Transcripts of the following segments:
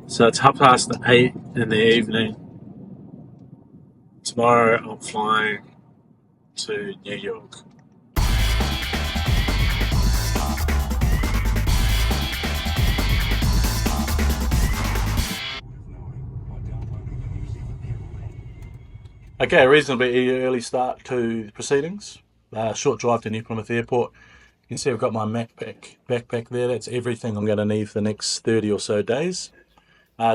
So it's 8:30 in the evening. Tomorrow I'm flying to New York. Okay, a reasonably early start to the proceedings. Short drive to New Plymouth Airport. You can see I've got my backpack there. That's everything I'm going to need for the next 30 or so days.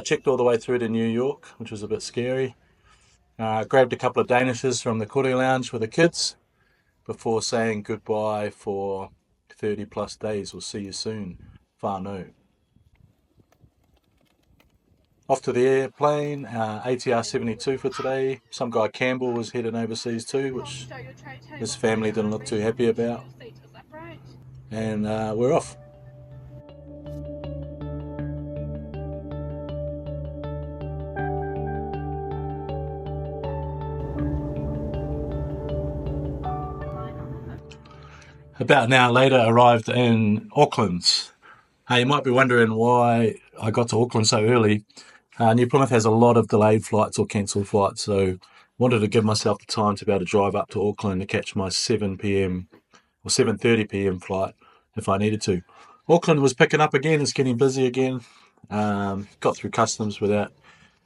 Checked all the way through to New York, which was a bit scary. Grabbed a couple of Danishes from the Koru Lounge for the kids before saying goodbye for 30 plus days. We'll see you soon. Whānau. Off to the airplane, ATR 72 for today. Some guy Campbell was heading overseas too, which his family didn't look too happy about. And we're off. About an hour later, arrived in Auckland. You might be wondering why I got to Auckland so early. New Plymouth has a lot of delayed flights or cancelled flights, so wanted to give myself the time to be able to drive up to Auckland to catch my 7 p.m. or 7:30 p.m. flight if I needed to. Auckland was picking up again, it's getting busy again. Got through customs without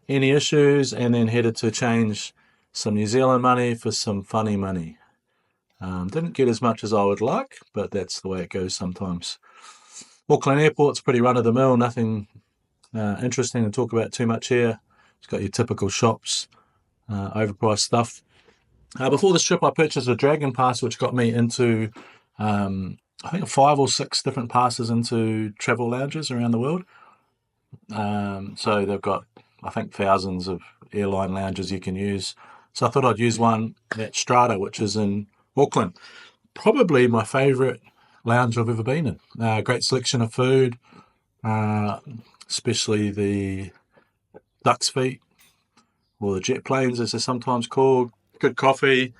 any issues, and then headed to change some New Zealand money for some funny money. Didn't get as much as I would like, but that's the way it goes sometimes. Auckland Airport's pretty run-of-the-mill, nothing interesting to talk about too much here. It's got your typical shops, overpriced stuff. Before this trip, I purchased a Dragon Pass, which got me into, I think, 5 or 6 different passes into travel lounges around the world. So they've got, I think, thousands of airline lounges you can use. So I thought I'd use one at Strata, which is in Auckland. Probably my favourite lounge I've ever been in. Great selection of food, especially the duck's feet, or the jet planes as they're sometimes called. Good coffee,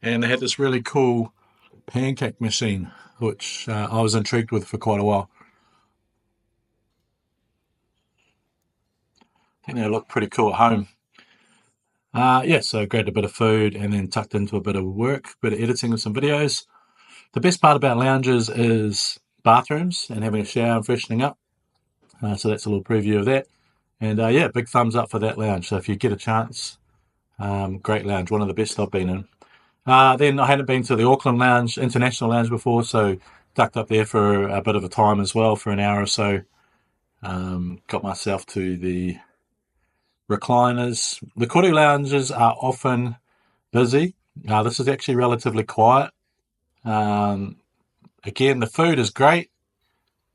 and they had this really cool pancake machine, which I was intrigued with for quite a while. I think they look pretty cool at home. So grabbed a bit of food and then tucked into a bit of work, a bit of editing of some videos. The best part about lounges is bathrooms and having a shower and freshening up. So that's a little preview of that. And big thumbs up for that lounge. So if you get a chance, great lounge, one of the best I've been in. Then I hadn't been to the Auckland Lounge, International Lounge before, so ducked up there for a bit of a time as well, for an hour or so. Got myself to the recliners. The Koru lounges are often busy. This is actually relatively quiet. Again, the food is great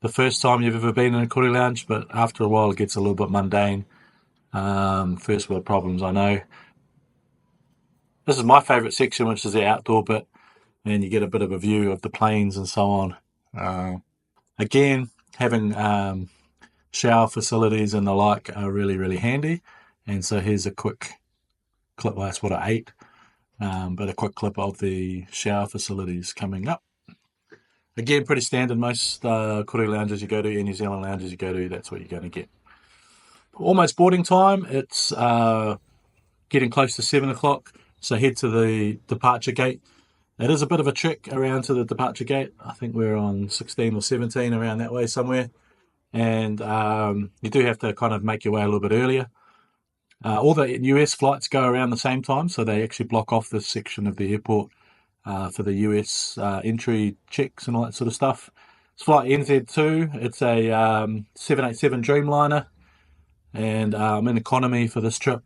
the first time you've ever been in a Koru lounge, but after a while it gets a little bit mundane. First world problems, I know. This is my favourite section, which is the outdoor bit, and you get a bit of a view of the planes and so on. Again, having shower facilities and the like are really, really handy. And so here's a quick clip. Well, that's what I ate, but a quick clip of the shower facilities coming up. Again, pretty standard. Most Koru lounges you go to, Air New Zealand lounges you go to, that's what you're going to get. Almost boarding time. It's getting close to 7 o'clock, so head to the departure gate. It is a bit of a trek around to the departure gate. I think we're on 16 or 17, around that way somewhere. And you do have to kind of make your way a little bit earlier. All the US flights go around the same time, so they actually block off this section of the airport for the US entry checks and all that sort of stuff. It's flight NZ2. It's a 787 Dreamliner, and I'm in economy for this trip.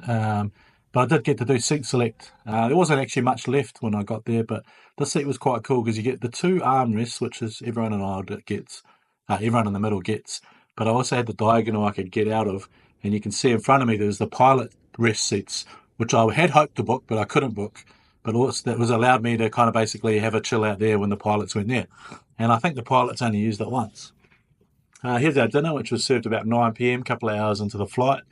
But I did get to do seat select. There wasn't actually much left when I got there, but this seat was quite cool because you get the 2 armrests, which is everyone in Ireland gets, everyone in the middle gets. But I also had the diagonal I could get out of, and you can see in front of me there's the pilot rest seats, which I had hoped to book, but I couldn't book. But also that was allowed me to kind of basically have a chill out there when the pilots went there. And I think the pilots only used it once. Here's our dinner, which was served about 9 p.m, a couple of hours into the flight.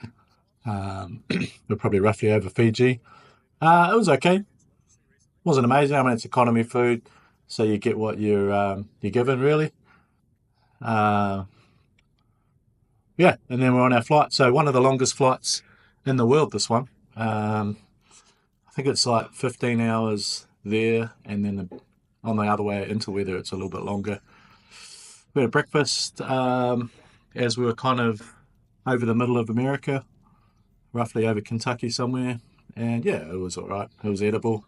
We're probably roughly over Fiji. It was okay. Wasn't amazing. I mean, it's economy food, so you get what you're given, really. yeah, and then we're on our flight. So one of the longest flights in the world, this one. I think it's like 15 hours there, and then on the other way into weather, it's a little bit longer. We had a breakfast as we were kind of over the middle of America, roughly over Kentucky somewhere. And yeah, it was all right. It was edible.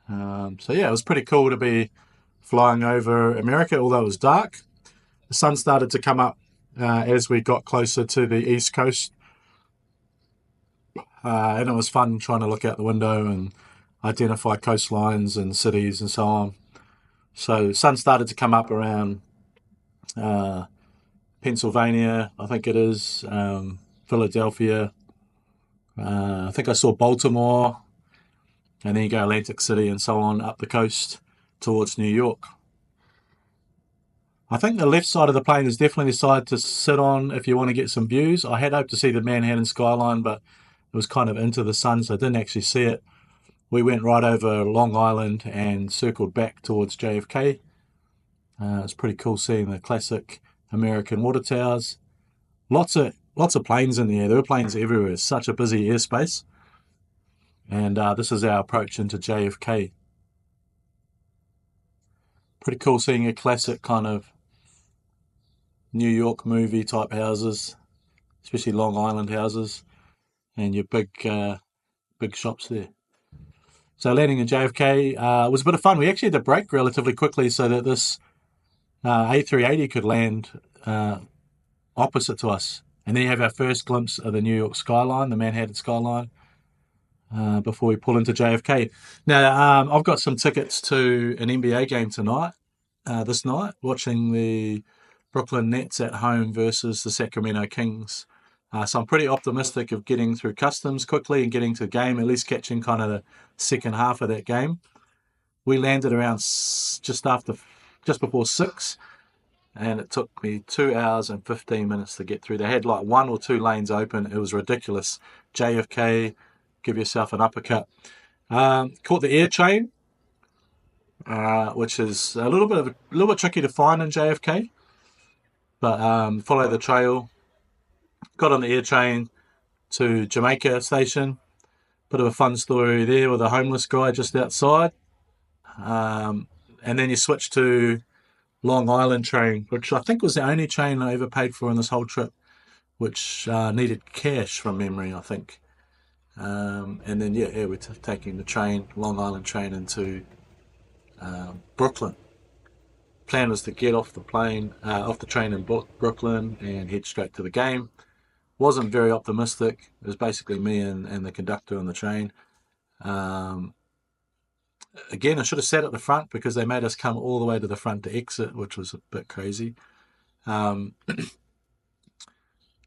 So yeah, it was pretty cool to be flying over America, although it was dark. The sun started to come up as we got closer to the east coast, and it was fun trying to look out the window and identify coastlines and cities and so on. So the sun started to come up around uh, Pennsylvania, I think it is, Philadelphia. I think I saw Baltimore, and then you go Atlantic City and so on up the coast towards New York. I think the left side of the plane is definitely the side to sit on if you want to get some views. I had hoped to see the Manhattan skyline, but it was kind of into the sun, so I didn't actually see it. We went right over Long Island and circled back towards JFK. It's pretty cool seeing the classic American water towers. Lots of planes in the air. There were planes everywhere. It's such a busy airspace. And this is our approach into JFK. Pretty cool seeing a classic kind of New York movie type houses, especially Long Island houses, and your big shops there. So landing in JFK was a bit of fun. We actually had to brake relatively quickly so that this A380 could land opposite to us. And then you have our first glimpse of the New York skyline, the Manhattan skyline, before we pull into JFK. Now, I've got some tickets to an NBA game tonight, this night, watching the Brooklyn Nets at home versus the Sacramento Kings. So I'm pretty optimistic of getting through customs quickly and getting to the game, at least catching kind of the second half of that game. We landed around just before 6, and it took me 2 hours and 15 minutes to get through. They had like one or two lanes open. It was ridiculous. JFK, give yourself an uppercut. Caught the air train, which is a little bit tricky to find in JFK, but follow the trail. Got on the air train to Jamaica Station. Bit of a fun story there with a homeless guy just outside. And then you switch to Long Island train, which I think was the only train I ever paid for on this whole trip, which needed cash from memory, I think. And then yeah, we're taking the train, Long Island train, into Brooklyn. Plan was to get off the train in Brooklyn and head straight to the game. Wasn't very optimistic. It was basically me and the conductor on the train. Um, Again, I should have sat at the front because they made us come all the way to the front to exit, which was a bit crazy. Um,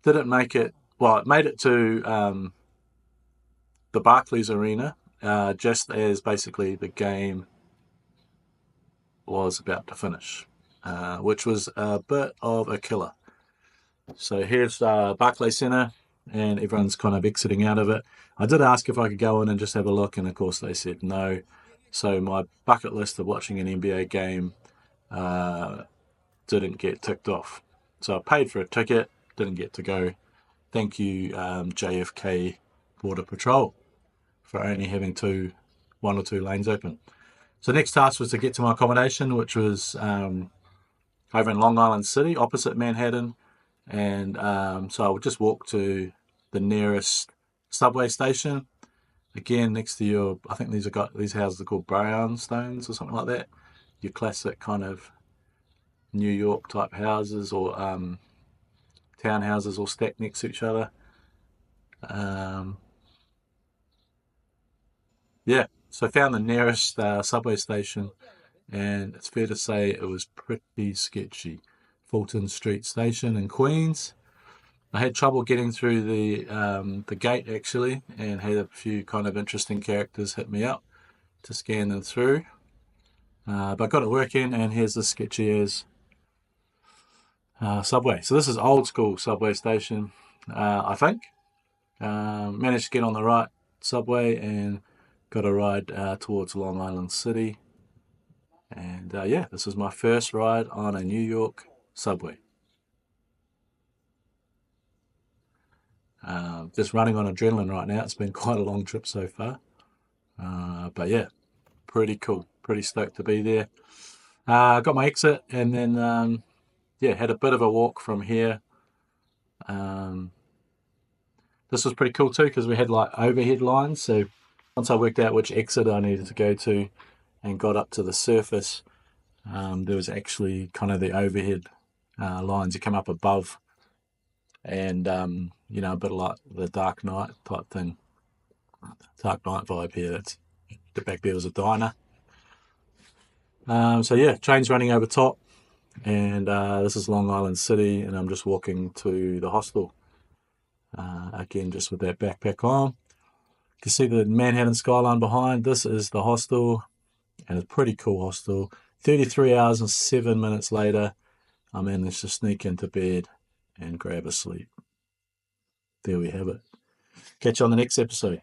didn't make it. Well, it made it to the Barclays Arena just as basically the game was about to finish, which was a bit of a killer. So here's Barclays Centre, and everyone's kind of exiting out of it. I did ask if I could go in and just have a look, and of course they said no. So my bucket list of watching an NBA game didn't get ticked off. So I paid for a ticket, didn't get to go. Thank you, JFK Border Patrol, for only having one or two lanes open. So the next task was to get to my accommodation, which was over in Long Island City, opposite Manhattan. And so I would just walk to the nearest subway station. Again, next to I think these houses are called brownstones or something like that. Your classic kind of New York type houses, or townhouses all stacked next to each other. Um, yeah, so I found the nearest subway station, and it's fair to say it was pretty sketchy. Fulton Street Station in Queens. I had trouble getting through the gate actually, and had a few kind of interesting characters hit me up to scan them through. But I got it working, and here's the sketchy as subway. So this is old school subway station, I think. Managed to get on the right subway and got a ride towards Long Island City. And yeah, this was my first ride on a New York subway. Just running on adrenaline right now. It's been quite a long trip so far. But yeah, pretty cool. Pretty stoked to be there. Got my exit and then, had a bit of a walk from here. This was pretty cool too because we had like overhead lines. So once I worked out which exit I needed to go to and got up to the surface, there was actually kind of the overhead lines that come up above, and a bit like the Dark Knight type thing, Dark Knight vibe here. It's the back there was a diner. Train's running over top, and this is Long Island City, and I'm just walking to the hostel. Again, just with that backpack on. You can see the Manhattan skyline behind. This is the hostel, and it's a pretty cool hostel. 33 hours and 7 minutes later, I managed to sneak into bed and grab a sleep. There we have it. Catch you on the next episode.